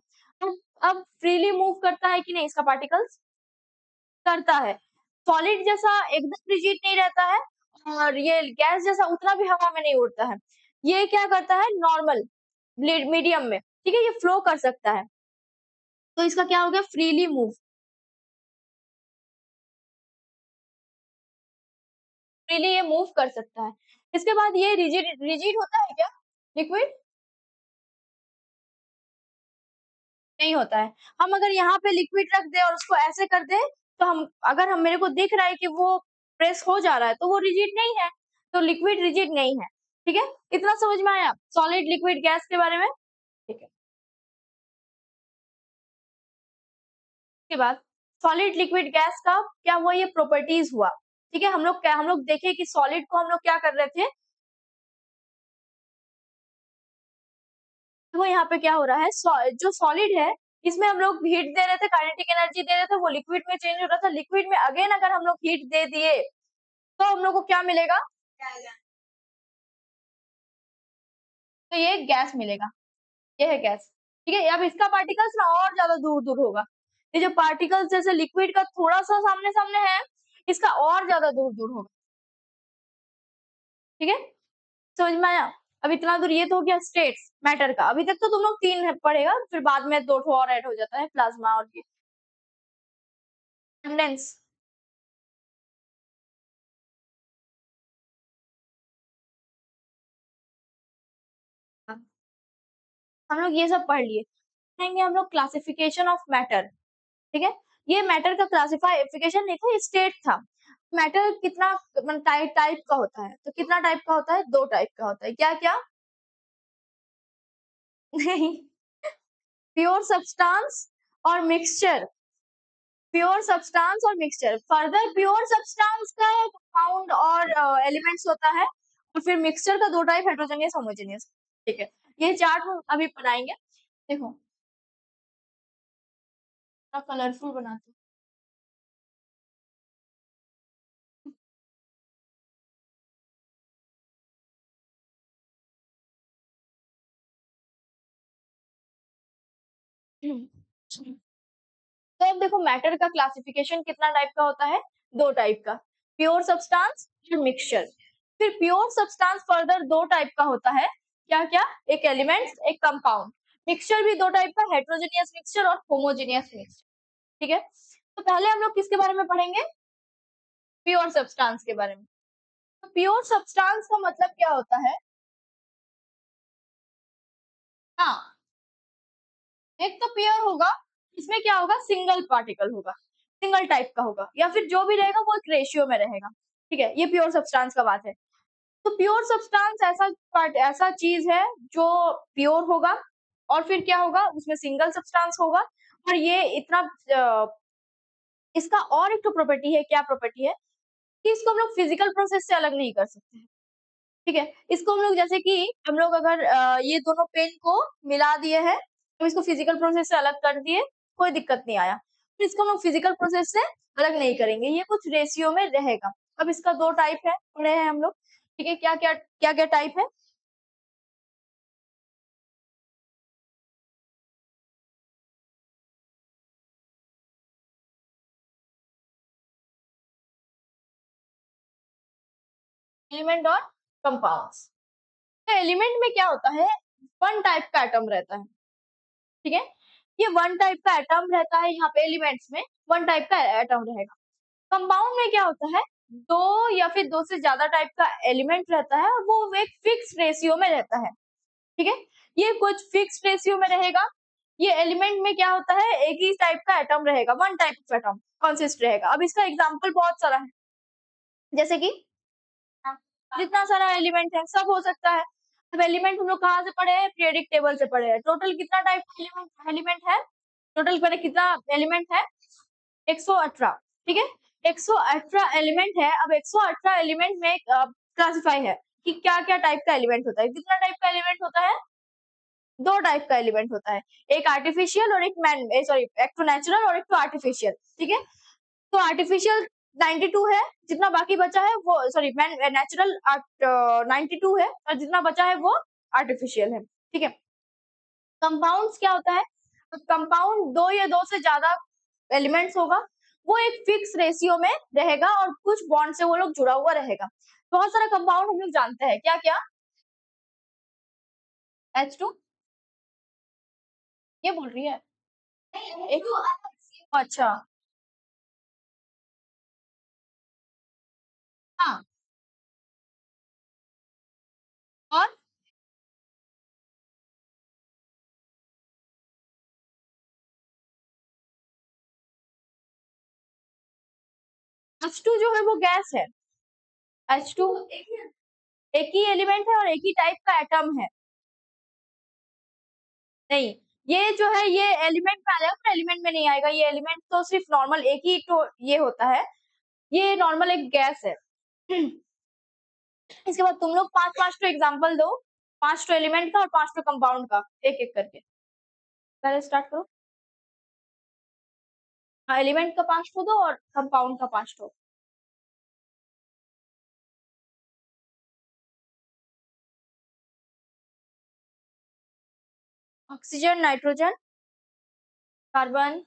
अब फ्रीली मूव करता है कि नहीं इसका पार्टिकल्स? करता है। सॉलिड जैसा एकदम रिजिड नहीं रहता है और ये गैस जैसा उतना भी हवा में नहीं उड़ता है। ये क्या करता है नॉर्मल मीडियम में, ठीक है? ये फ्लो कर सकता है। तो इसका क्या हो गया फ्रीली मूव, फ्रीली ये मूव कर सकता है। इसके बाद ये रिजिड रिजिड होता है क्या? लिक्विड नहीं होता है। हम अगर यहाँ पे लिक्विड रख दें और उसको ऐसे कर दें, तो हम अगर हम मेरे को दिख रहा है कि वो प्रेस हो जा रहा है, तो वो रिजिड नहीं है। तो लिक्विड रिजिड नहीं है। ठीक है? इतना समझ में आया? सॉलिड, लिक्विड, गैस के बारे में? ठीक है। उसके बाद सॉलिड, लिक्विड, गैस का क्या हुआ ये प्रॉपर्टीज हुआ। ठीक है? हम लोग देखें कि सॉलिड को हम लोग क्या कर रहे थे, वो यहाँ पे क्या हो रहा है जो सॉलिड है इसमें हम लोग हीट दे रहे थे, काइनेटिक एनर्जी दे रहे थे, वो लिक्विड में चेंज हो रहा था। लिक्विड में अगेन अगर हम लोग हीट दे दिए तो हम लोग को क्या मिलेगा, तो ये गैस मिलेगा, ये है गैस। ठीक है? अब इसका पार्टिकल्स ना और ज्यादा दूर दूर होगा, ये जो पार्टिकल्स जैसे लिक्विड का थोड़ा सा सामने सामने है, इसका और ज्यादा दूर दूर होगा। ठीक है? समझ में आया? अब इतना दूर ये तो हो गया स्टेट्स मैटर का, अभी तक तो तुम लोग तीन है पढ़ेगा, फिर बाद में दो ठो और ऐड हो जाता है प्लाज्मा और ये कंडेंस। हम लोग ये सब पढ़ लिए। पढ़ेंगे हम लोग क्लासिफिकेशन ऑफ मैटर, ठीक है? ये मैटर का क्लासिफिकेशन नहीं था, ये स्टेट था। मैटर कितना टाइप टाइप का होता है, तो कितना टाइप का होता है, दो टाइप का होता है, क्या क्या? नहीं, प्योर सब्सटेंस और मिक्सचर, प्योर सब्सटेंस और मिक्सचर। फर्दर प्योर सब्सटेंस का कंपाउंड और एलिमेंट्स होता है और फिर मिक्सचर का दो टाइप, हेटेरोजेनियस, होमोजेनियस। ठीक है? ये चार्ट हम अभी बनाएंगे। देखो कलरफुल बनाते हैं। तो अब देखो मैटर का क्लासिफिकेशन कितना टाइप का होता है, दो टाइप का, प्योर सब्सटेंस और मिक्सचर। फिर प्योर सब्सटेंस फर्दर दो टाइप का होता है, क्या क्या? एक एलिमेंट्स, एक कंपाउंड। मिक्सचर भी दो टाइप का, हेटेरोजेनियस मिक्सचर और होमोजेनियस मिक्सचर, ठीक है। तो पहले हम लोग किसके बारे में पढ़ेंगे? प्योर सब्सटेंस के बारे में। तो प्योर सब्सटेंस का मतलब क्या होता है? हाँ, एक तो प्योर होगा, इसमें क्या होगा, सिंगल पार्टिकल होगा, सिंगल टाइप का होगा, या फिर जो भी रहेगा वो एक रेशियो में रहेगा, ठीक है। ये प्योर सब्सटेंस का बात है। तो प्योर सब्सटेंस ऐसा चीज है जो प्योर होगा, और फिर क्या होगा, उसमें सिंगल सब्सटेंस होगा, और ये इतना इसका और एक तो प्रॉपर्टी है, क्या प्रॉपर्टी है कि इसको हम लोग फिजिकल प्रोसेस से अलग नहीं कर सकते हैं, ठीक है। इसको हम लोग जैसे कि हम लोग अगर ये दोनों पेन को मिला दिए हैं, तो इसको फिजिकल प्रोसेस से अलग कर दिए, कोई दिक्कत नहीं आया। तो इसको हम लोग फिजिकल प्रोसेस से अलग नहीं करेंगे, ये कुछ रेशियो में रहेगा। अब इसका दो टाइप है, पढ़े हैं हम लोग, ठीक है। क्या क्या टाइप है? एलिमेंट और कंपाउंड्स। तो एलिमेंट में क्या होता है, वन टाइप का एटम रहता है, ठीक है। ये वन टाइप का एटम रहता है, यहाँ पे एलिमेंट्स में वन टाइप का एटम रहेगा। कंपाउंड में क्या होता है, दो या फिर दो से ज्यादा टाइप का एलिमेंट रहता है, और वो एक फिक्स रेशियो में रहता है, ठीक है। ये कुछ फिक्स रेशियो में रहेगा। ये एलिमेंट में क्या होता है, एक ही टाइप का एटम रहेगा, one type of atom consist रहेगा। अब इसका एग्जांपल बहुत सारा है, जैसे कि जितना सारा एलिमेंट है सब हो सकता है। अब एलिमेंट हम लोग कहाँ से पढ़े हैं, पीरियोडिक टेबल से पढ़े हैं। टोटल कितना टाइप का एलिमेंट है, टोटल पढ़े कितना एलिमेंट है, 118, ठीक है। 118 एलिमेंट है। अब 118 एलिमेंट में क्लासिफाई है कि क्या क्या टाइप का एलिमेंट होता है। कितना टाइप का एलिमेंट होता है, दो टाइप का एलिमेंट होता है, एक आर्टिफिशियल और एक मैन, सॉरी, एक तो नेचुरल और एक तो आर्टिफिशियल, ठीक है। तो आर्टिफिशियल 92 है, जितना बाकी बचा है वो, सॉरी, नेचुरल 92 है, और जितना बचा है वो आर्टिफिशियल है, ठीक है। कंपाउंड्स क्या होता है, कंपाउंड दो या दो से ज्यादा एलिमेंट्स होगा, वो एक फिक्स रेशियो में रहेगा, और कुछ बॉन्ड से वो लोग जुड़ा हुआ रहेगा। बहुत सारा कंपाउंड हम लोग जानते हैं, क्या क्या, H2, ये बोल रही है एक, अच्छा, हाँ, और H2 जो है वो गैस है। H2 एक ही एलिमेंट है और एक ही टाइप का एटम है। नहीं, ये जो है ये एलिमेंट में आ जाएगा, पर एलिमेंट में नहीं आएगा। ये एलिमेंट तो सिर्फ नॉर्मल एक ही तो ये होता है, ये नॉर्मल एक गैस है। इसके बाद तुम लोग पांच पांच तो एग्जांपल दो, पांच तो एलिमेंट का और पांच तो कंपाउंड का, एक एक करके। पहले स्टार्ट करो। हाँ, एलिमेंट का पांच तो दो और कंपाउंड का पांच तो। ऑक्सीजन, नाइट्रोजन, कार्बन,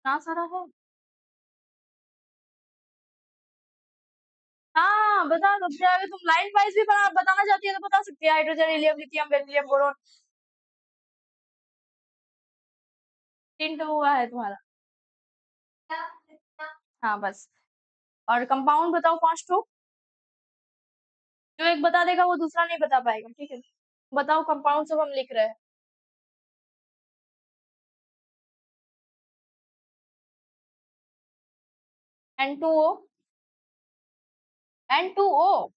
इतना सारा है। हाँ, बता सकते हैं। अगर तुम लाइन वाइज भी बताना चाहती है तो बता सकती है, hydrogen, helium, lithium, beryllium, boron. तीन तो हुआ है तुम्हारा। हाँ, बस। और कंपाउंड बताओ पांच तो। जो एक बता देगा वो दूसरा नहीं बता पाएगा, ठीक है। बताओ कंपाउंड सब हम लिख रहे हैं। N2O, N2O,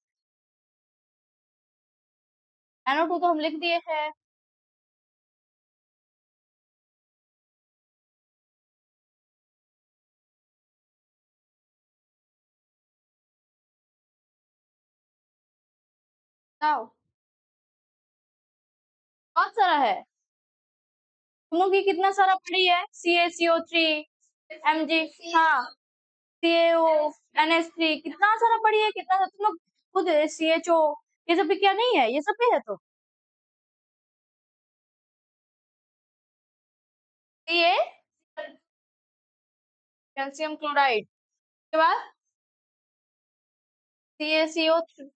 NO2 तो हम लिख दिए हैं। बताओ, बहुत सारा है। तुम लोग ये कितना सारा पढ़ी है, CaCO3, Mg, हाँ, CaO, NH3, कितना सारा पढ़ी है, कितना सारा तुम लोग खुद CHO, ये सब भी क्या नहीं है, ये सब भी है तो। Ca, कैल्शियम क्लोराइड, के बाद CaCO3,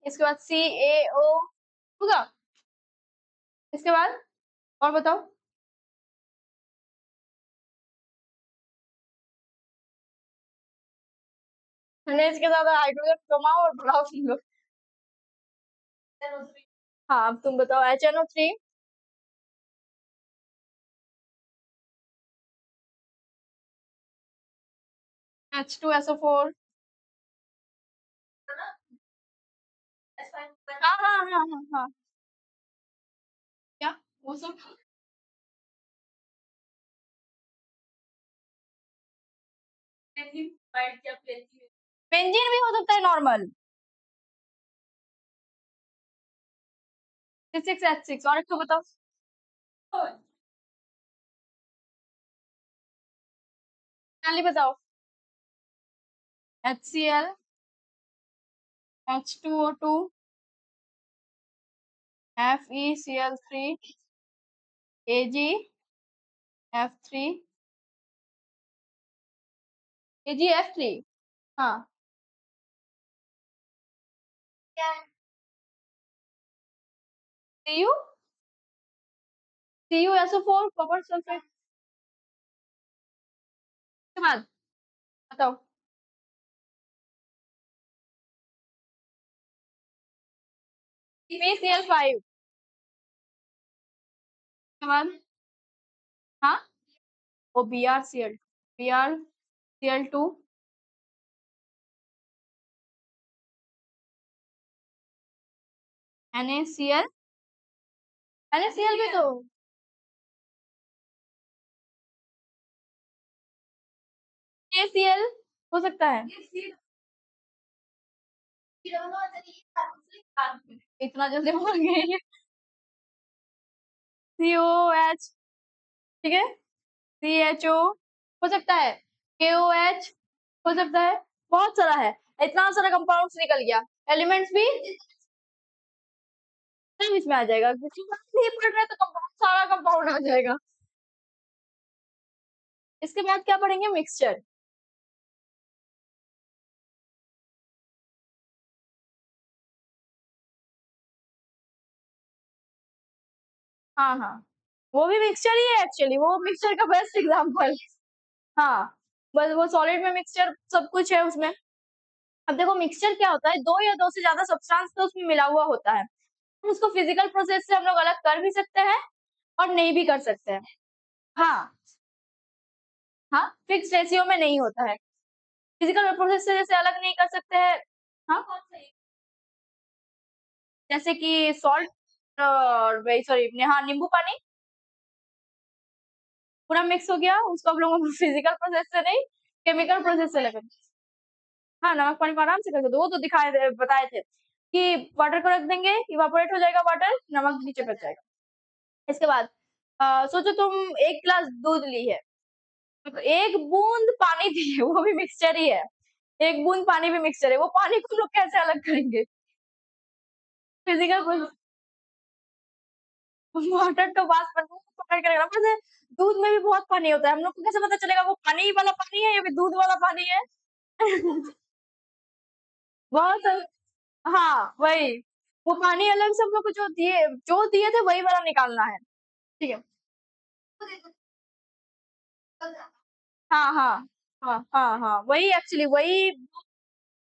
इसके बाद CaO होगा। इसके बाद और बताओ। इसके साथ हाइड्रोजन कमाओ और बढ़ाओ तुम लोग। हाँ अब तुम बताओ HNO3। H2SO4। हाँ हाँ हाँ हाँ हाँ। क्या वो सब। बेंजीन भी हो सकता है नॉर्मल। C6H6 और एक तो बताओ। जल्दी बताओ। HCl H2O2 FeCl3 AgF3 AgF3। हाँ क्या है? Cu CuSO4 कॉपर सल्फेट के बाद बताओ। PCl5 के बाद। हाँ ओ BrCl2 NaCl NaCl भी तो KCl हो सकता है। इतना जल्दी बोल गए। COH ठीक है। CHO हो सकता है। KOH हो सकता है। बहुत सारा है। इतना सारा कंपाउंड्स निकल गया। एलिमेंट्स भी सब इसमें आ जाएगा। किसी को नहीं पढ़ रहा है तो कंपाउंड सारा कंपाउंड आ जाएगा। इसके बाद क्या पढ़ेंगे मिक्सचर। हाँ हाँ वो भी मिक्सचर ही है एक्चुअली। वो मिक्सचर का बेस्ट एग्जांपल। हाँ बस वो सॉलिड में मिक्सचर सब कुछ है उसमें। अब देखो मिक्सचर क्या होता है, दो या दो से ज्यादा सब्सटेंस तो उसमें मिला हुआ होता है। उसको फिजिकल प्रोसेस से हम लोग अलग कर भी सकते हैं और नहीं भी कर सकते हैं। हाँ हाँ फिक्स रेशियो में नहीं होता है। फिजिकल प्रोसेस से जैसे अलग नहीं कर सकते हैं। हाँ जैसे कि सॉल्ट और सॉरी हाँ नींबू पानी पूरा मिक्स हो गया, उसको हम लोग फिजिकल प्रोसेस से नहीं केमिकल प्रोसेस से लगा। हाँ नमक पानी को आराम से कर सकते हो। वो तो बताए थे कि वाटर को रख देंगे, इवापोरेट हो जाएगा वाटर, नमक नीचे बच जाएगा। इसके बाद सोचो तुम एक गिलास दूध ली है, तो एक बूंद पानी दी है, वो भी मिक्सचर ही है। एक बूंद पानी भी मिक्सचर है। वो पानी को हम लोग कैसे अलग करेंगे। फिजिकल वाटर तो बात पकड़ कर रखना है। दूध में भी बहुत पानी होता है, हम लोग को कैसे पता चलेगा वो पानी वाला पानी है या फिर दूध वाला पानी है। बहुत हाँ वही। वो पानी अलग से हम लोग को जो दिए थे वही वाला निकालना है। ठीक है। हाँ हाँ हाँ हाँ हाँ वही एक्चुअली वही।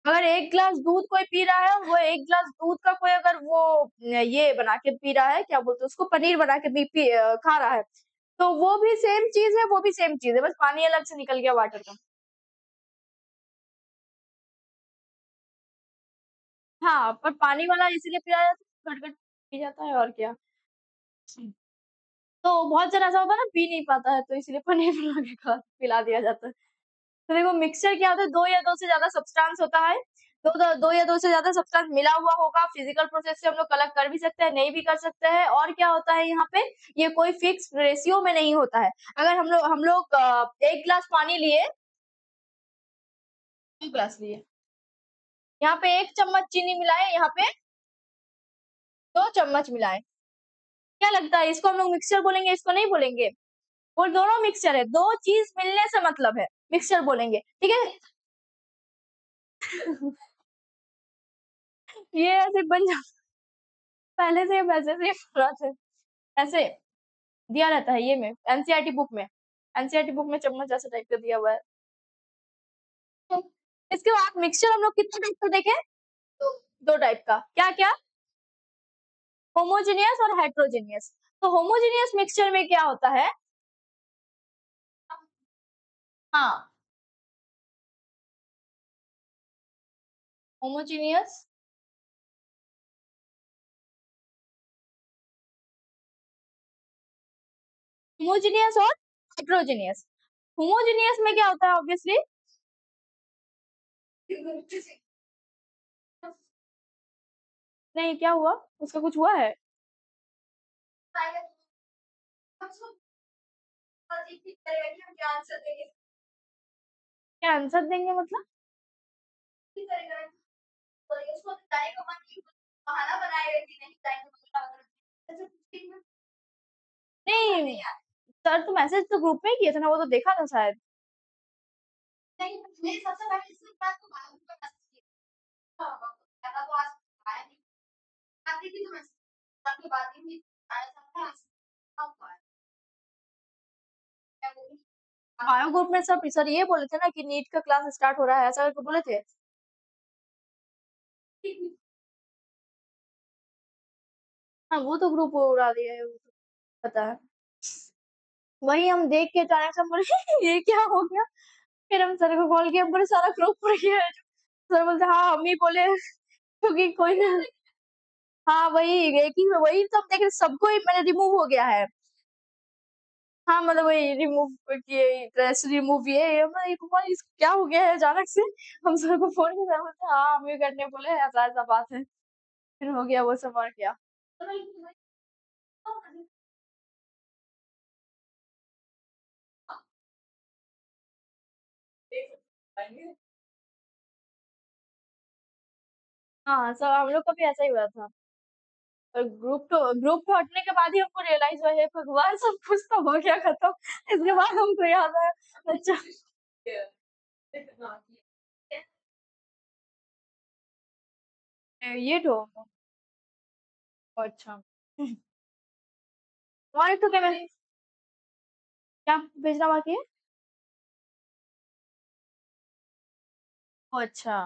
अगर एक गिलास दूध कोई पी रहा है, वो एक गिलास दूध का कोई अगर वो ये बना के पी रहा है, क्या बोलते हैं उसको, पनीर बना के खा रहा है, तो वो भी सेम चीज है, वो भी सेम चीज है, बस पानी अलग से निकल गया वाटर का। हाँ पर पानी वाला इसीलिए पिया जाता है, गट गट पी जाता है और क्या। तो बहुत जन ऐसा होता है ना पी नहीं पाता है, तो इसलिए पनीर बना के पिला दिया जाता है। तो देखो मिक्सचर क्या होता है, दो या दो से ज्यादा सब्सटेंस होता है। दो या दो से ज्यादा सब्सटेंस मिला हुआ होगा, फिजिकल प्रोसेस से हम लोग अलग कर भी सकते हैं, नहीं भी कर सकते हैं। और क्या होता है यहाँ पे, ये कोई फिक्स रेशियो में नहीं होता है। अगर हम लोग एक गिलास पानी लिए, दो गिलास लिए, यहाँ पे एक चम्मच चीनी मिलाए, यहाँ पे 2 चम्मच मिलाए, क्या लगता है इसको हम लोग मिक्सचर बोलेंगे, इसको नहीं बोलेंगे। वो दोनों मिक्सचर है, दो चीज मिलने से मतलब है मिक्सचर बोलेंगे, ठीक है। ये ऐसे बन जाता पहले से वैसे से रहा ऐसे दिया रहता है ये में एनसीईआरटी बुक में। एनसीईआरटी बुक में चम्मच ऐसे टाइप का दिया हुआ है। तो इसके बाद मिक्सचर हम लोग कितने टाइप का देखे? 2 टाइप का। क्या-क्या? होमोजेनियस और हेटेरोजेनियस। तो होमोजेनियस मिक्सचर में क्या होता है? हाँ, होमोजेनियस होमोजेनियस और हेटेरोजेनियस। होमोजेनियस में क्या होता है ऑब्वियसली नहीं क्या हुआ? उसका कुछ हुआ है? क्या आंसर देंगे मतलब? नहीं, सर तो मैसेज तो ग्रुप में ही किए थे ना, वो तो देखा था शायद। बायो ग्रुप में सब सर ये बोले थे ना कि नीट का क्लास स्टार्ट हो रहा है, ऐसा करके बोले थे। हाँ, वो तो ग्रुप उड़ा दिया है, वो तो पता है। वही हम देख के अचानक से हम बोले ये क्या हो गया? फिर हम सर को कॉल किया, हम बोले सारा ग्रुप उड़ गया है। सर बोलते हाँ, हम ही बोले क्योंकि कोई ना हाँ, वही एक ही वही सब देख रहे सबको ही मैंने रिमूव हो गया है। हाँ, मतलब वही रिमूव किए ड्रेस रिमूव ये मैं ये भगवान इसको क्या हो गया है अचानक से? हम सर को फ़ोन किया सर बोलते हाँ, हम ही करने बोले ऐसा-ऐसा बात है। फिर हो गया वो सब और क्या। हाँ, सब हम लोग का भी ऐसा ही हुआ था। और ग्रुप तो हटने के बाद ही हमको रियलाइज़ हुआ हे भगवान सब कुछ तो हो गया खत्म। इसके बाद हमको याद आया अच्छा ये तो अच्छा। और एक तो क्या मैं क्या भेजना बाकी है? ओह अच्छा,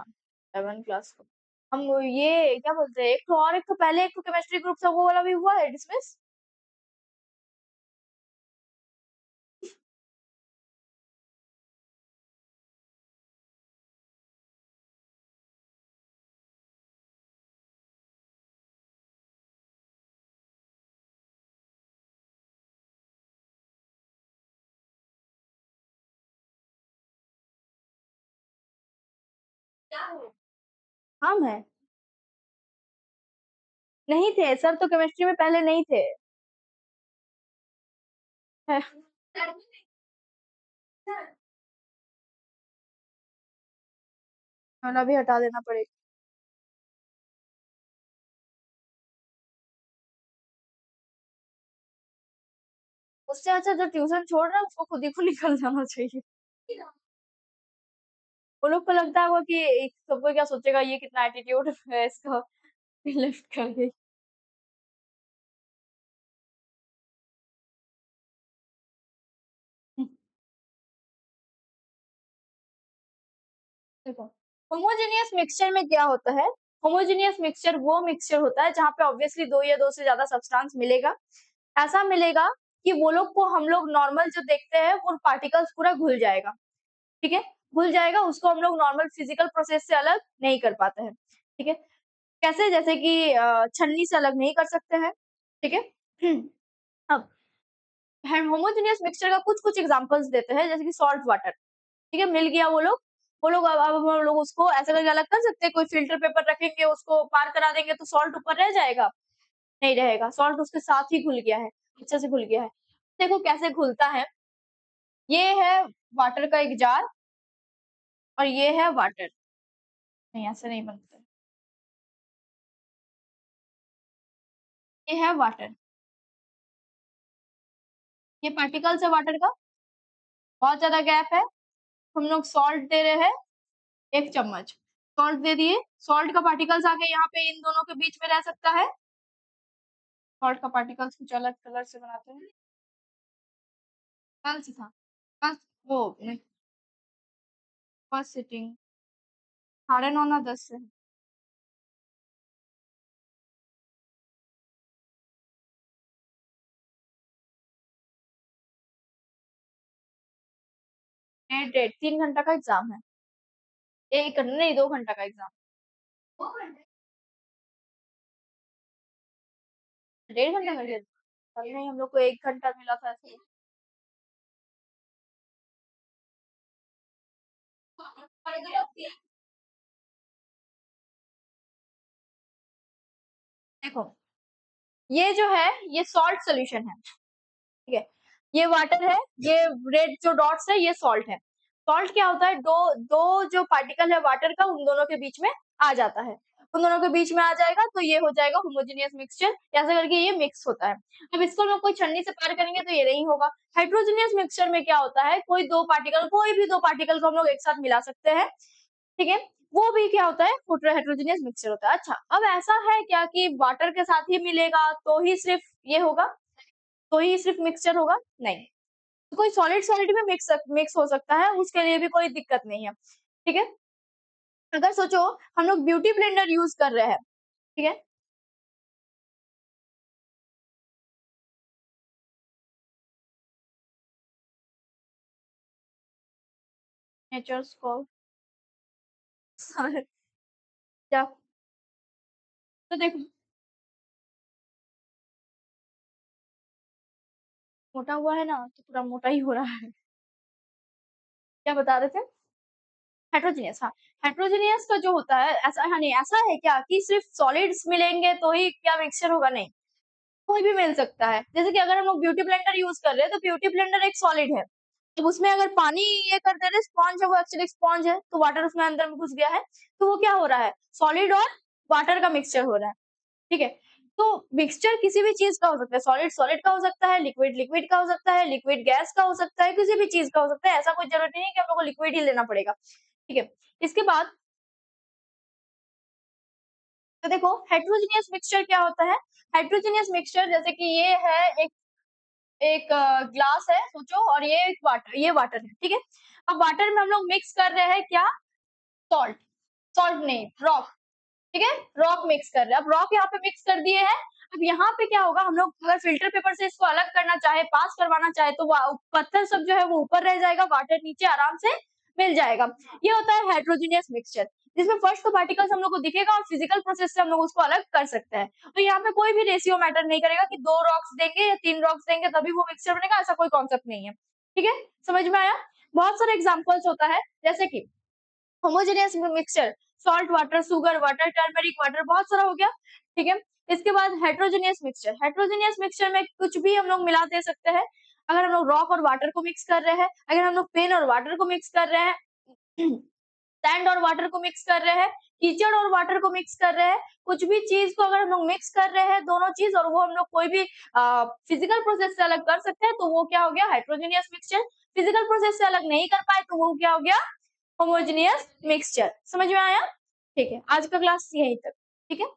11 क्लास को। हम ये क्या बोलते हैं, एक तो और एक तो पहले एक तो केमिस्ट्री ग्रुप था वो वाला भी हुआ है डिसमिस? हम हैं? नहीं थे, सर तो केमिस्ट्री में पहले नहीं थे। है खाना भी हटा देना पड़ेगा। उससे अच्छा जो ट्यूशन छोड़ रहा है उसको खुद ही को निकल जाना चाहिए। वो लोग को लगता होगा कि सबको क्या सोचेगा ये कितना एटीट्यूड है इसका लिफ्ट कर गई। देखो, होमोजेनियस मिक्सचर में क्या होता है? होमोजेनियस मिक्सचर वो मिक्सचर होता है जहाँ पे ऑब्वियसली 2 या 2 से ज़्यादा सब्सटेंस मिलेगा। ऐसा मिलेगा कि वो लोग को हम लोग नॉर्मल जो देखते हैं वो पार्टिकल्स पूरा घुल जाएगा, ठीक है? घुल जाएगा उसको हम लोग नॉर्मल फिजिकल प्रोसेस से अलग नहीं कर पाते हैं, ठीक है? कैसे? जैसे कि छन्नी से अलग नहीं कर सकते हैं, ठीक है? अब हम होमोजेनियस मिक्सचर का कुछ-कुछ एग्ज़ाम्पल्स देते हैं जैसे कि सॉल्ट वाटर, ठीक है? मिल गया वो लोग अब हम लोग उसको ऐसे करके अलग कर सकते हैं, कोई फ़िल्टर पेपर रखेंगे, उसको पार करा देंगे तो सॉल्ट ऊपर रह जाएगा? नहीं रहेगा, सॉल्ट उसके साथ ही घुल गया है, अच्छे से घुल गया है। देखो कैसे घुलता है, ये है वाटर का एक जार और ये है वाटर। नहीं, ऐसे नहीं बनता है। ये है वाटर, ये पार्टिकल्स है वाटर का, बहुत ज़्यादा गैप है, हम लोग सॉल्ट दे रहे हैं 1 चम्मच। सॉल्ट दे दिए, सॉल्ट का पार्टिकल्स आके यहाँ पे इन दोनों के बीच में रह सकता है। सॉल्ट का पार्टिकल्स कुछ अलग कलर से बनाते हैं। कल से था, कल वो फर्स्ट सिटिंग 9:30 ना 10 से। डेट 3 घंटा का एग्जाम है। 1 घंटा नहीं 2 घंटा का एग्जाम। 1.5 घंटा का डेट? नहीं हम लोग को 1 घंटा मिला था ऐसे। देखो ये जो है ये सॉल्ट सॉल्यूशन है, ठीक है। ये वाटर है, ये रेड जो डॉट्स है ये सॉल्ट है। सॉल्ट क्या होता है, दो दो जो पार्टिकल है वाटर का उन दोनों के बीच में आ जाता है, उन दोनों के बीच में आ जाएगा तो ये हो जाएगा होमोजेनियस मिक्सचर, ऐसा करके ये मिक्स होता है। अब इसको हम कोई छन्नी से पार करेंगे तो ये नहीं होगा। हेट्रोजेनियस मिक्सचर में क्या होता है, कोई दो पार्टिकल, कोई भी दो पार्टिकल को हम लोग एक साथ मिला सकते हैं, ठीक है। वो भी क्या होता है, हेट्रोजेनियस मिक्सचर होता है। अच्छा अब ऐसा है क्या कि वाटर के साथ ही मिलेगा तो ही सिर्फ ये होगा, तो ही सिर्फ मिक्सचर होगा? नहीं, तो कोई सॉलिड सॉलिड में मिक्स हो सकता है, उसके लिए भी कोई दिक्कत नहीं है, ठीक है। अगर सोचो हम लोग ब्यूटी ब्लेंडर यूज कर रहे हैं, ठीक है। नेचर्स को क्या, तो देखो मोटा हुआ है ना तो पूरा मोटा ही हो रहा है। क्या बता रहे थे? हेट्रोजीनियस, हाँ। हेट्रोजीनियस का जो होता है ऐसा, हाँ नहीं ऐसा है क्या कि सिर्फ सॉलिड्स मिलेंगे तो ही क्या मिक्सचर होगा? नहीं, कोई भी मिल सकता है। जैसे कि अगर हम लोग ब्यूटी ब्लेंडर यूज कर रहे हैं तो ब्यूटी ब्लेंडर एक सॉलिड है, तो उसमें अगर पानी ये कर दे रहे, स्पॉन्ज है वो, एक्चुअली स्पॉन्ज है तो वाटर उसमें अंदर में घुस गया है, तो वो क्या हो रहा है, सॉलिड और वाटर का मिक्सचर हो रहा है, ठीक है। तो मिक्सचर किसी भी चीज का हो सकता है, सॉलिड सॉलिड का हो सकता है, लिक्विड लिक्विड का हो सकता है, लिक्विड गैस का हो सकता है, किसी भी चीज का हो सकता है, ऐसा कोई जरूरत नहीं है कि हम लोग को लिक्विड ही लेना पड़ेगा, ठीक है। इसके बाद तो देखो हेट्रोजीनियस मिक्सचर क्या होता है। हेट्रोजीनियस मिक्सचर जैसे कि ये है एक एक ग्लास है सोचो, और ये एक वाटर, ये वाटर है, ठीक है। अब वाटर में हम लोग मिक्स कर रहे हैं क्या, सॉल्ट, सॉल्ट नहीं रॉक, ठीक है, रॉक मिक्स कर रहे हैं। अब रॉक यहाँ पे मिक्स कर दिए हैं। अब यहाँ पे क्या होगा, हम लोग अगर फिल्टर पेपर से इसको अलग करना चाहे, पास करवाना चाहे तो पत्थर सब जो है वो ऊपर रह जाएगा, वाटर नीचे आराम से मिल जाएगा। ये होता है हेट्रोजीनियस मिक्सचर, जिसमें फर्स्ट तो पार्टिकल्स हम लोग को दिखेगा और फिजिकल प्रोसेस से हम लोग उसको अलग कर सकते हैं। तो यहाँ पे कोई भी रेशियो मैटर नहीं करेगा कि 2 रॉक्स देंगे या 3 रॉक्स देंगे तभी वो मिक्सचर बनेगा, ऐसा कोई कॉन्सेप्ट नहीं है, ठीक है। समझ में आया? बहुत सारे एग्जाम्पल्स होता है, जैसे कि homogeneous mixture, salt water, sugar water, turmeric water, बहुत सारा हो गया, ठीक है। इसके बाद हेट्रोजेनियस मिक्सचर, हेट्रोजेनियस मिक्सचर में कुछ भी हम लोग मिला दे सकते हैं। अगर हम लोग रॉक और वाटर को मिक्स कर रहे हैं, अगर हम लोग पेन और वाटर को मिक्स कर रहे हैं, सैंड और वाटर को मिक्स कर रहे हैं, कीचड़ और वाटर को मिक्स कर रहे हैं, कुछ भी चीज को अगर हम लोग मिक्स कर रहे हैं दोनों चीज, और वो हम लोग कोई भी फिजिकल प्रोसेस से अलग कर सकते हैं, तो वो क्या हो गया, हेट्रोजेनियस मिक्सचर। फिजिकल प्रोसेस से अलग नहीं कर पाए तो वो क्या हो गया, होमोजेनियस मिक्सचर। समझ में आया? ठीक है, आज का क्लास यहीं तक, ठीक है।